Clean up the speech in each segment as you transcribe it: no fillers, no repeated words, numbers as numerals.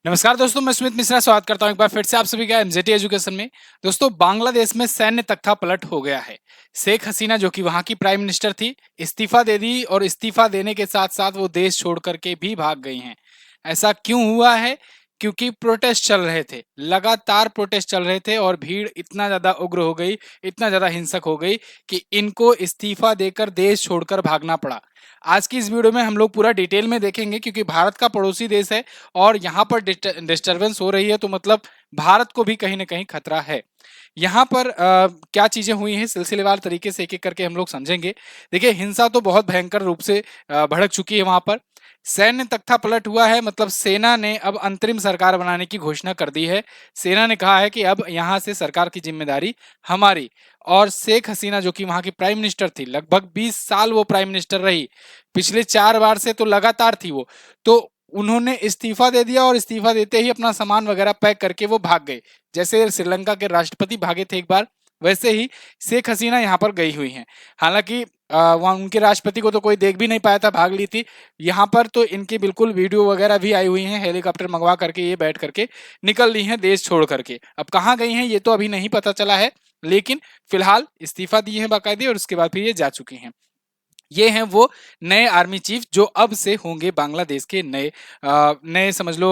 नमस्कार दोस्तों, मैं सुमित मिश्रा स्वागत करता हूं एक बार फिर से आप सभी का एमजेटी एजुकेशन में। दोस्तों, बांग्लादेश में सैन्य तख्ता पलट हो गया है। शेख हसीना जो कि वहां की प्राइम मिनिस्टर थी, इस्तीफा दे दी और इस्तीफा देने के साथ साथ वो देश छोड़ करके भी भाग गई हैं। ऐसा क्यों हुआ है? क्योंकि प्रोटेस्ट चल रहे थे, लगातार प्रोटेस्ट चल रहे थे और भीड़ इतना ज्यादा उग्र हो गई, इतना ज्यादा हिंसक हो गई कि इनको इस्तीफा देकर देश छोड़कर भागना पड़ा। आज की इस वीडियो में हम लोग पूरा डिटेल में देखेंगे, क्योंकि भारत का पड़ोसी देश है और यहाँ पर डिस्टरबेंस हो रही है, तो मतलब भारत को भी कहीं ना कहीं खतरा है। यहाँ पर क्या चीजें हुई हैं, सिलसिलेवार तरीके से एक एक करके हम लोग समझेंगे। देखिए, हिंसा तो बहुत भयंकर रूप से भड़क चुकी है वहां पर। सैन्य तख्ता पलट हुआ है, मतलब सेना ने अब अंतरिम सरकार बनाने की घोषणा कर दी है। सेना ने कहा है कि अब यहाँ से सरकार की जिम्मेदारी हमारी। और शेख हसीना जो कि वहां की प्राइम मिनिस्टर थी, लगभग 20 साल वो प्राइम मिनिस्टर रही, पिछले 4 बार से तो लगातार थी वो, तो उन्होंने इस्तीफा दे दिया और इस्तीफा देते ही अपना सामान वगैरह पैक करके वो भाग गए। जैसे श्रीलंका के राष्ट्रपति भागे थे एक बार, वैसे ही शेख हसीना यहाँ पर गई हुई हैं। हालांकि वहाँ उनके राष्ट्रपति को तो कोई देख भी नहीं पाया था, भाग ली थी। यहाँ पर तो इनकी बिल्कुल वीडियो वगैरह भी आई हुई हैं, हेलीकॉप्टर मंगवा करके ये बैठ करके निकल ली हैं देश छोड़ करके। अब कहाँ गई हैं ये तो अभी नहीं पता चला है, लेकिन फिलहाल इस्तीफा दिए हैं बाकायदे और उसके बाद फिर ये जा चुकी हैं। ये हैं वो नए आर्मी चीफ जो अब से होंगे बांग्लादेश के नए समझ लो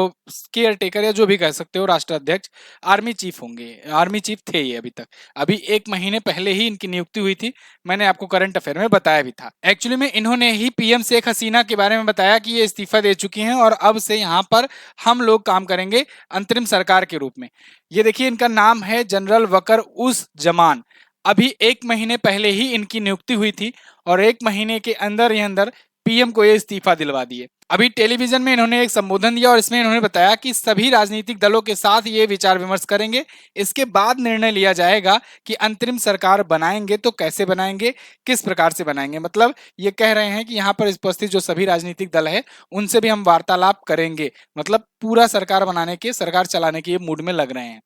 केयर टेकर, या जो भी कह सकते हो, राष्ट्राध्यक्ष। आर्मी चीफ होंगे, आर्मी चीफ थे ये अभी तक। अभी 1 महीने पहले ही इनकी नियुक्ति हुई थी, मैंने आपको करंट अफेयर में बताया भी था। एक्चुअली में इन्होंने ही पीएम शेख हसीना के बारे में बताया कि ये इस्तीफा दे चुकी हैं और अब से यहाँ पर हम लोग काम करेंगे अंतरिम सरकार के रूप में। ये देखिए, इनका नाम है जनरल वकर उस जमान। अभी 1 महीने पहले ही इनकी नियुक्ति हुई थी और 1 महीने के अंदर ही अंदर पीएम को ये इस्तीफा दिलवा दिए। अभी टेलीविजन में इन्होंने एक संबोधन दिया और इसमें इन्होंने बताया कि सभी राजनीतिक दलों के साथ ये विचार विमर्श करेंगे। इसके बाद निर्णय लिया जाएगा कि अंतरिम सरकार बनाएंगे तो कैसे बनाएंगे, किस प्रकार से बनाएंगे। मतलब ये कह रहे हैं कि यहाँ पर उपस्थित जो सभी राजनीतिक दल है उनसे भी हम वार्तालाप करेंगे। मतलब पूरा सरकार बनाने के, सरकार चलाने के मूड में लग रहे हैं।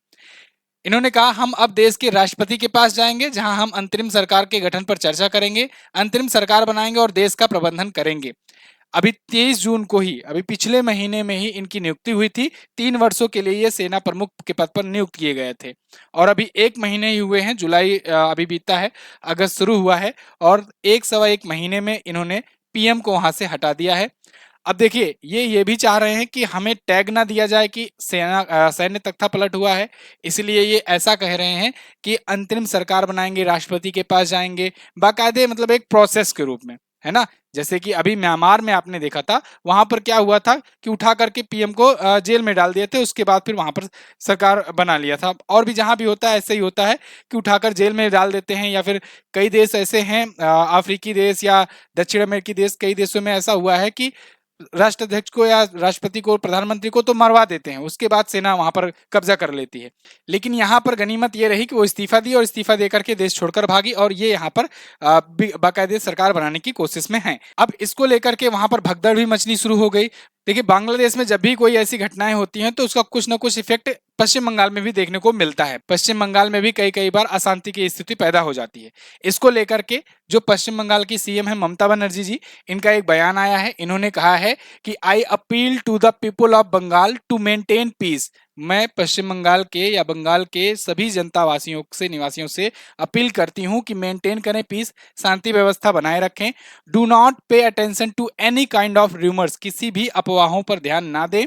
इन्होंने कहा, हम अब देश के राष्ट्रपति के पास जाएंगे जहां हम अंतरिम सरकार के गठन पर चर्चा करेंगे, अंतरिम सरकार बनाएंगे और देश का प्रबंधन करेंगे। अभी 23 जून को ही, अभी पिछले महीने में ही इनकी नियुक्ति हुई थी। 3 वर्षों के लिए ये सेना प्रमुख के पद पर नियुक्त किए गए थे और अभी 1 महीने ही हुए हैं। जुलाई अभी बीता है, अगस्त शुरू हुआ है और 1 सवा 1 महीने में इन्होंने पीएम को वहां से हटा दिया है। अब देखिए, ये भी चाह रहे हैं कि हमें टैग ना दिया जाए कि सैन्य तख्ता पलट हुआ है, इसलिए ये ऐसा कह रहे हैं कि अंतरिम सरकार बनाएंगे, राष्ट्रपति के पास जाएंगे, बाकायदे मतलब एक प्रोसेस के रूप में, है ना। जैसे कि अभी म्यांमार में आपने देखा था, वहां पर क्या हुआ था कि उठा करके पीएम को जेल में डाल दिए थे, उसके बाद फिर वहां पर सरकार बना लिया था। और भी जहां भी होता है ऐसे ही होता है कि उठाकर जेल में डाल देते हैं, या फिर कई देश ऐसे हैं, अफ्रीकी देश या दक्षिण अमेरिकी देश, कई देशों में ऐसा हुआ है कि राष्ट्राध्यक्ष को या राष्ट्रपति को, प्रधानमंत्री को तो मरवा देते हैं, उसके बाद सेना वहां पर कब्जा कर लेती है। लेकिन यहाँ पर गनीमत ये रही कि वो इस्तीफा दी और इस्तीफा देकर के देश छोड़कर भागी और ये यहाँ पर बाकायदे सरकार बनाने की कोशिश में है। अब इसको लेकर के वहां पर भगदड़ भी मचनी शुरू हो गई। देखिए, बांग्लादेश में जब भी कोई ऐसी घटनाएं होती हैं तो उसका कुछ ना कुछ इफेक्ट पश्चिम बंगाल में भी देखने को मिलता है। पश्चिम बंगाल में भी कई कई बार अशांति की स्थिति पैदा हो जाती है। इसको लेकर के जो पश्चिम बंगाल की सीएम है ममता बनर्जी जी, इनका एक बयान आया है। इन्होंने कहा है कि I appeal to the people of Bengal to maintain peace. मैं पश्चिम बंगाल के या बंगाल के सभी जनता वासियों से, निवासियों से अपील करती हूं कि मेंटेन करें पीस, शांति व्यवस्था बनाए रखें। Do not pay attention to any kind of rumours, किसी भी अफवाहों पर ध्यान ना दें।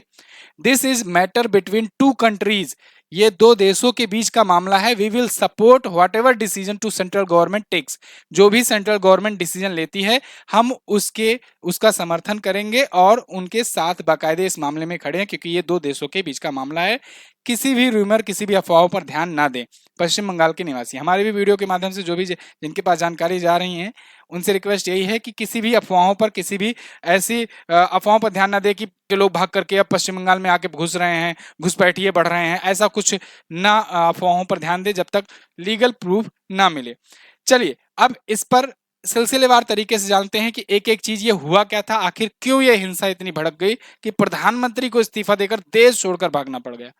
This is matter between two countries, ये दो देशों के बीच का मामला है। We will support whatever decision to central government takes, जो भी सेंट्रल गवर्नमेंट डिसीजन लेती है हम उसका समर्थन करेंगे और उनके साथ बाकायदे इस मामले में खड़े हैं, क्योंकि ये दो देशों के बीच का मामला है। किसी भी रूमर, किसी भी अफवाहों पर ध्यान ना दें। पश्चिम बंगाल के निवासी हमारे भी वीडियो के माध्यम से जो भी जिनके पास जानकारी जा रही है, उनसे रिक्वेस्ट यही है कि किसी भी अफवाहों पर, किसी भी ऐसी अफवाहों पर ध्यान ना दे कि लोग भाग करके अब पश्चिम बंगाल में आके घुस रहे हैं, घुसपैठिए बढ़ रहे हैं, ऐसा कुछ ना अफवाहों पर ध्यान दे जब तक लीगल प्रूफ ना मिले। चलिए, अब इस पर सिलसिलेवार तरीके से जानते हैं कि एक एक चीज ये हुआ क्या था, आखिर क्यों ये हिंसा इतनी भड़क गई कि प्रधानमंत्री को इस्तीफा देकर देश छोड़कर भागना पड़ गया।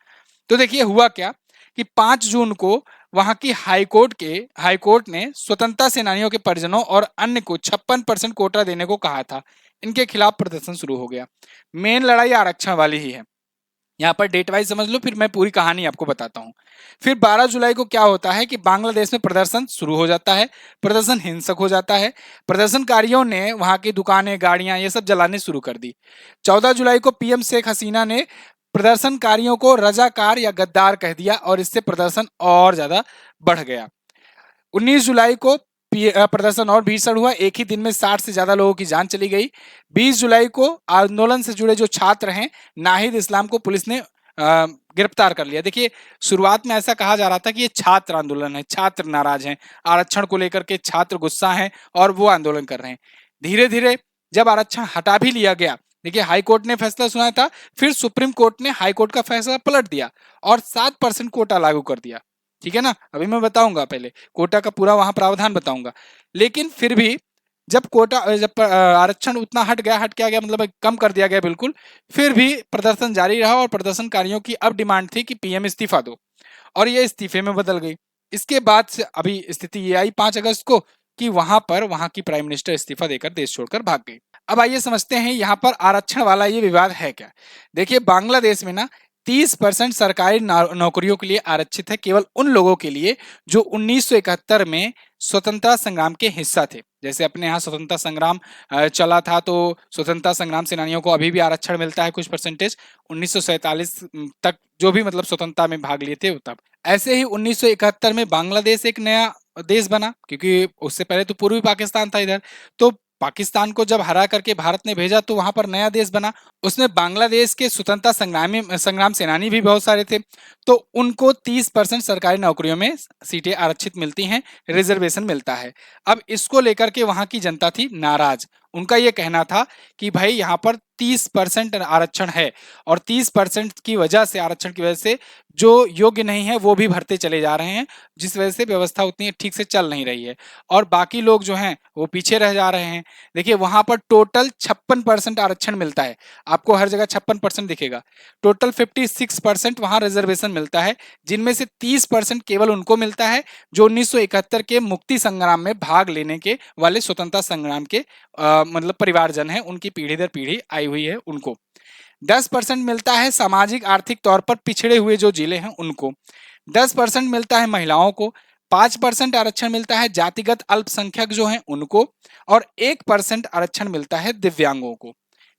तो देखिए, हुआ क्या कि 5 जून को वहां की हाईकोर्ट ने स्वतंत्रता सेनानियों के परिजनों और अन्य को 56% कोटा देने को कहा था। इनके खिलाफ प्रदर्शन शुरू हो गया। मेन लड़ाई आरक्षण वाली ही है। यहाँ पर डेट वाइज समझ लो, फिर मैं पूरी कहानी आपको बताता हूँ। फिर 12 जुलाई को क्या होता है कि बांग्लादेश में प्रदर्शन शुरू हो जाता है। प्रदर्शन हिंसक हो जाता है। प्रदर्शनकारियों ने वहां की दुकानें, गाड़ियां ये सब जलाने शुरू कर दी। 14 जुलाई को पीएम शेख हसीना ने प्रदर्शनकारियों को रजाकार या गद्दार कह दिया और इससे प्रदर्शन और ज्यादा बढ़ गया। 19 जुलाई को प्रदर्शन और भीषण हुआ। एक ही दिन में 60 से ज्यादा लोगों की जान चली गई। 20 जुलाई को आंदोलन से जुड़े जो छात्र हैं, नाहिद इस्लाम को पुलिस ने गिरफ्तार कर लिया। देखिए, शुरुआत में ऐसा कहा जा रहा था कि ये छात्र आंदोलन है, छात्र नाराज हैं, आरक्षण को लेकर के छात्र गुस्सा हैं और वो आंदोलन कर रहे हैं। धीरे धीरे जब आरक्षण हटा भी लिया गया, देखिए हाई कोर्ट ने फैसला सुनाया था, फिर सुप्रीम कोर्ट ने हाई कोर्ट का फैसला पलट दिया और 7% कोटा लागू कर दिया। ठीक है ना, अभी मैं बताऊंगा, पहले कोटा का पूरा वहां प्रावधान बताऊंगा। लेकिन फिर भी जब कोटा, जब आरक्षण उतना हट क्या गया, मतलब कम कर दिया गया बिल्कुल, फिर भी प्रदर्शन जारी रहा और प्रदर्शनकारियों की अब डिमांड थी कि पीएम इस्तीफा दो, और ये इस्तीफे में बदल गई। इसके बाद से अभी स्थिति ये आई 5 अगस्त को कि वहां की प्राइम मिनिस्टर इस्तीफा देकर देश छोड़कर भाग गई। अब आइए समझते हैं यहाँ पर आरक्षण वाला ये विवाद है क्या। देखिए, बांग्लादेश में ना 30% सरकारी नौकरियों के लिए आरक्षित है, केवल उन लोगों के लिए जो 1971 में स्वतंत्रता संग्राम के हिस्सा थे। जैसे अपने यहाँ स्वतंत्रता संग्राम चला था, तो स्वतंत्रता संग्राम सेनानियों को अभी भी आरक्षण मिलता है कुछ परसेंटेज। 1947 तक जो भी मतलब स्वतंत्रता में भाग लिए थे तब। ऐसे ही 1971 में बांग्लादेश एक नया देश बना, क्योंकि उससे पहले तो पूर्वी पाकिस्तान था इधर। तो पाकिस्तान को जब हरा करके भारत ने भेजा तो वहां पर नया देश बना। उसमें बांग्लादेश के स्वतंत्रता संग्राम सेनानी भी बहुत सारे थे। तो उनको 30% सरकारी नौकरियों में सीटें आरक्षित मिलती हैं, रिजर्वेशन मिलता है। अब इसको लेकर के वहां की जनता थी नाराज। उनका यह कहना था कि भाई यहाँ पर 30% आरक्षण है और 30% की वजह से, आरक्षण की वजह से जो योग्य नहीं है वो भी भरते चले जा रहे हैं, जिस वजह से व्यवस्था उतनी ठीक से चल नहीं रही है और बाकी लोग जो हैं वो पीछे रह जा रहे हैं। देखिए, वहां पर टोटल 56% आरक्षण मिलता है, आपको हर जगह 56% दिखेगा। टोटल 56% वहां रिजर्वेशन मिलता है, जिनमें से 30% केवल उनको मिलता है जो 1971 के मुक्ति संग्राम में भाग लेने के वाले स्वतंत्रता संग्राम के मतलब परिवारजन है, उनकी पीढ़ी दर पीढ़ी आई हुई है उनको। 10% मिलता है सामाजिक आर्थिक तौर पर पिछड़े हुए जो जिले हैं उनको। 10% मिलता है महिलाओं को। 5% आरक्षण मिलता है जातिगत अल्पसंख्यक जो हैं उनको, और 1% आरक्षण मिलता है दिव्यांगों को।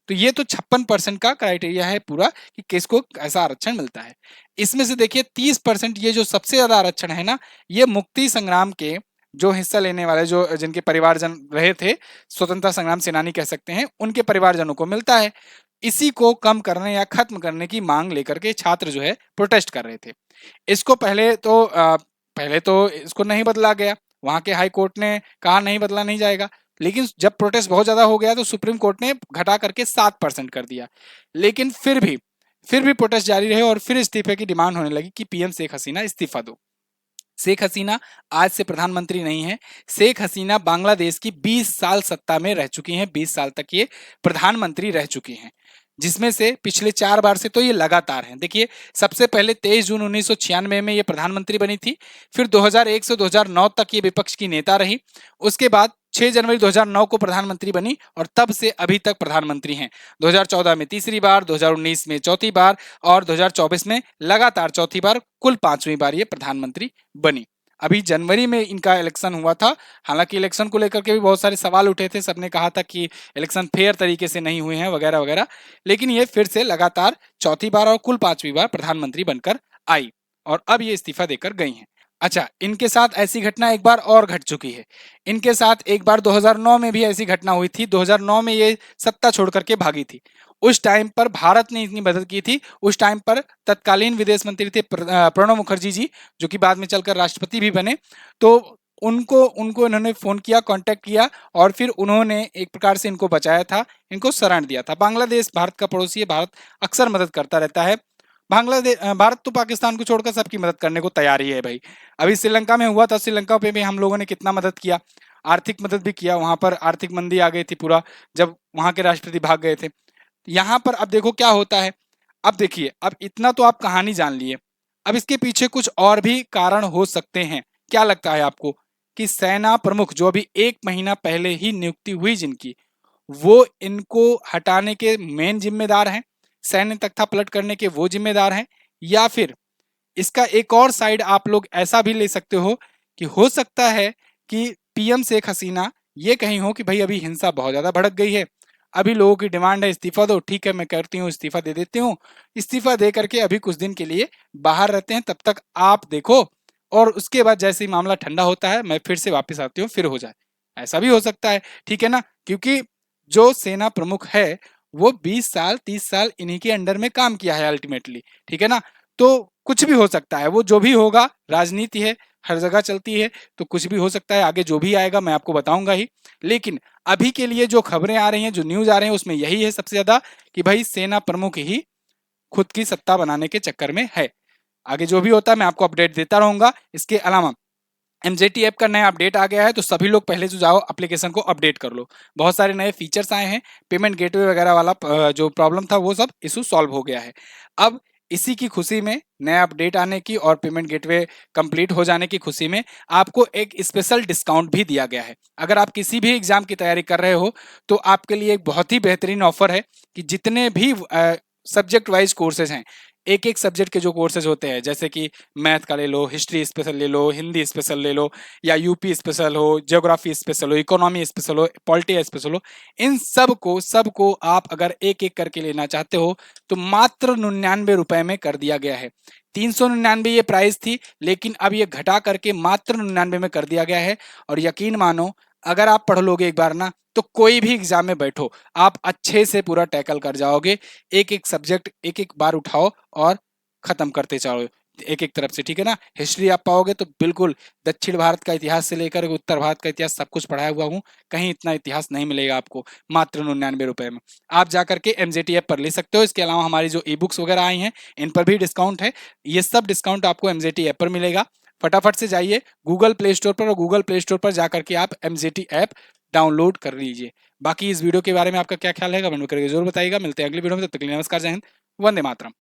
तो ये तो 56% का क्राइटेरिया है पूरा कि किसको ऐसा आरक्षण मिलता है। इसमें से देखिए 30%, ये जो सबसे ज्यादा आरक्षण है ना, ये मुक्ति संग्राम के जो हिस्सा लेने वाले, जो जिनके परिवारजन रहे थे, स्वतंत्रता संग्राम सेनानी कह सकते हैं, उनके परिवारजनों को मिलता है। इसी को कम करने या खत्म करने की मांग लेकर के छात्र जो है प्रोटेस्ट कर रहे थे। इसको पहले तो इसको नहीं बदला गया, वहां के हाई कोर्ट ने कहा नहीं बदला नहीं जाएगा। लेकिन जब प्रोटेस्ट बहुत ज्यादा हो गया तो सुप्रीम कोर्ट ने घटा करके 7% कर दिया। लेकिन फिर भी प्रोटेस्ट जारी रहे और फिर इस्तीफे की डिमांड होने लगी कि पीएम शेख हसीना इस्तीफा दो। शेख हसीना आज से प्रधानमंत्री नहीं है। शेख हसीना बांग्लादेश की 20 साल सत्ता में रह चुकी हैं, 20 साल तक ये प्रधानमंत्री रह चुकी हैं, जिसमें से पिछले 4 बार से तो ये लगातार हैं। देखिए, सबसे पहले 23 जून 1996 में ये प्रधानमंत्री बनी थी, फिर 2001 से 2009 तक ये विपक्ष की नेता रही, उसके बाद 6 जनवरी 2009 को प्रधानमंत्री बनी और तब से अभी तक प्रधानमंत्री हैं। 2014 में तीसरी बार, 2019 में चौथी बार और 2024 में लगातार चौथी बार, कुल 5वीं बार ये प्रधानमंत्री बनी। अभी जनवरी में इनका इलेक्शन हुआ था, हालांकि इलेक्शन को लेकर के भी बहुत सारे सवाल उठे थे, सबने कहा था कि इलेक्शन फेयर तरीके से नहीं हुए हैं वगैरह वगैरह, लेकिन ये फिर से लगातार चौथी बार और कुल 5वीं बार प्रधानमंत्री बनकर आई और अब ये इस्तीफा देकर गई हैं। अच्छा, इनके साथ ऐसी घटना एक बार और घट चुकी है। इनके साथ एक बार 2009 में भी ऐसी घटना हुई थी। 2009 में ये सत्ता छोड़ करके भागी थी। उस टाइम पर भारत ने इतनी मदद की थी। उस टाइम पर तत्कालीन विदेश मंत्री थे प्रणब मुखर्जी जी, जो कि बाद में चलकर राष्ट्रपति भी बने। तो उनको इन्होंने फोन किया, कांटेक्ट किया और फिर उन्होंने एक प्रकार से इनको बचाया था, इनको शरण दिया था। बांग्लादेश भारत का पड़ोसी है, भारत अक्सर मदद करता रहता है। भारत तो पाकिस्तान को छोड़कर सबकी मदद करने को तैयार ही है भाई। अभी श्रीलंका में हुआ था, श्रीलंका पे भी हम लोगों ने कितना मदद किया, आर्थिक मदद भी किया। वहां पर आर्थिक मंदी आ गई थी पूरा, जब वहां के राष्ट्रपति भाग गए थे। यहाँ पर अब देखो क्या होता है। अब देखिए, अब इतना तो आप कहानी जान लिए, अब इसके पीछे कुछ और भी कारण हो सकते हैं। क्या लगता है आपको कि सेना प्रमुख जो अभी 1 महीना पहले ही नियुक्ति हुई जिनकी, वो इनको हटाने के मेन जिम्मेदार हैं? सैन्य तख्ता पलट करने के वो जिम्मेदार हैं, या फिर इसका एक और साइड आप लोग ऐसा भी ले सकते हो कि हो सकता है कि पीएम शेख हसीना ये कहीं हो कि भाई अभी हिंसा बहुत ज्यादा भड़क गई है, अभी लोगों की डिमांड है इस्तीफा दो, ठीक है मैं करती हूँ इस्तीफा दे देती हूँ, इस्तीफा दे करके अभी कुछ दिन के लिए बाहर रहते हैं, तब तक आप देखो, और उसके बाद जैसे ही मामला ठंडा होता है मैं फिर से वापस आती हूँ, फिर हो जाए। ऐसा भी हो सकता है, ठीक है ना, क्योंकि जो सेना प्रमुख है वो 20 साल 30 साल इन्हीं के अंडर में काम किया है अल्टीमेटली, ठीक है ना। तो कुछ भी हो सकता है, वो जो भी होगा, राजनीति है, हर जगह चलती है, तो कुछ भी हो सकता है, आगे जो भी आएगा मैं आपको बताऊंगा ही। लेकिन अभी के लिए जो खबरें आ रही हैं, जो न्यूज आ रहे हैं, उसमें यही है सबसे ज्यादा कि भाई सेना प्रमुख ही खुद की सत्ता बनाने के चक्कर में है। आगे जो भी होता है मैं आपको अपडेट देता रहूंगा। इसके अलावा एमजेटी ऐप का नया अपडेट आ गया है, तो सभी लोग पहले जो जाओ एप्लीकेशन को अपडेट कर लो। बहुत सारे नए फीचर्स आए हैं, पेमेंट गेटवे वगैरह वाला जो प्रॉब्लम था वो सब इशू सॉल्व हो गया है। अब इसी की खुशी में, नया अपडेट आने की और पेमेंट गेटवे कंप्लीट हो जाने की खुशी में, आपको एक स्पेशल डिस्काउंट भी दिया गया है। अगर आप किसी भी एग्जाम की तैयारी कर रहे हो तो आपके लिए एक बहुत ही बेहतरीन ऑफर है कि जितने भी सब्जेक्ट वाइज कोर्सेज हैं, एक एक सब्जेक्ट के जो कोर्सेज होते हैं, जैसे कि मैथ का ले लो, हिस्ट्री स्पेशल ले लो, हिंदी स्पेशल ले लो, या यूपी स्पेशल हो, ज्योग्राफी स्पेशल हो, इकोनॉमी स्पेशल हो, पॉलिटी स्पेशल हो, इन सबको आप अगर एक एक करके लेना चाहते हो तो मात्र 99 रुपए में कर दिया गया है। 399 ये प्राइस थी, लेकिन अब ये घटा करके मात्र 99 में कर दिया गया है। और यकीन मानो, अगर आप पढ़ लोगे एक बार ना, तो कोई भी एग्जाम में बैठो आप अच्छे से पूरा टैकल कर जाओगे। एक एक सब्जेक्ट एक एक बार उठाओ और खत्म करते जाओ एक एक तरफ से, ठीक है ना। हिस्ट्री आप पाओगे तो बिल्कुल दक्षिण भारत का इतिहास से लेकर उत्तर भारत का इतिहास सब कुछ पढ़ाया हुआ हूँ, कहीं इतना इतिहास नहीं मिलेगा आपको मात्र 99 रुपए में। आप जाकर के एमजेटी ऐप पर ले सकते हो। इसके अलावा हमारी जो ई बुक्स वगैरह आई हैं इन पर भी डिस्काउंट है। ये सब डिस्काउंट आपको एमजेटी ऐप पर मिलेगा। फटाफट से जाइए गूगल प्ले स्टोर पर, और गूगल प्ले स्टोर पर जाकर के आप एमजेटी ऐप डाउनलोड कर लीजिए। बाकी इस वीडियो के बारे में आपका क्या ख्याल है कमेंट में करके जरूर बताइएगा। मिलते हैं अगली वीडियो में, तब तक के लिए नमस्कार, जय हिंद, वंदे मातरम।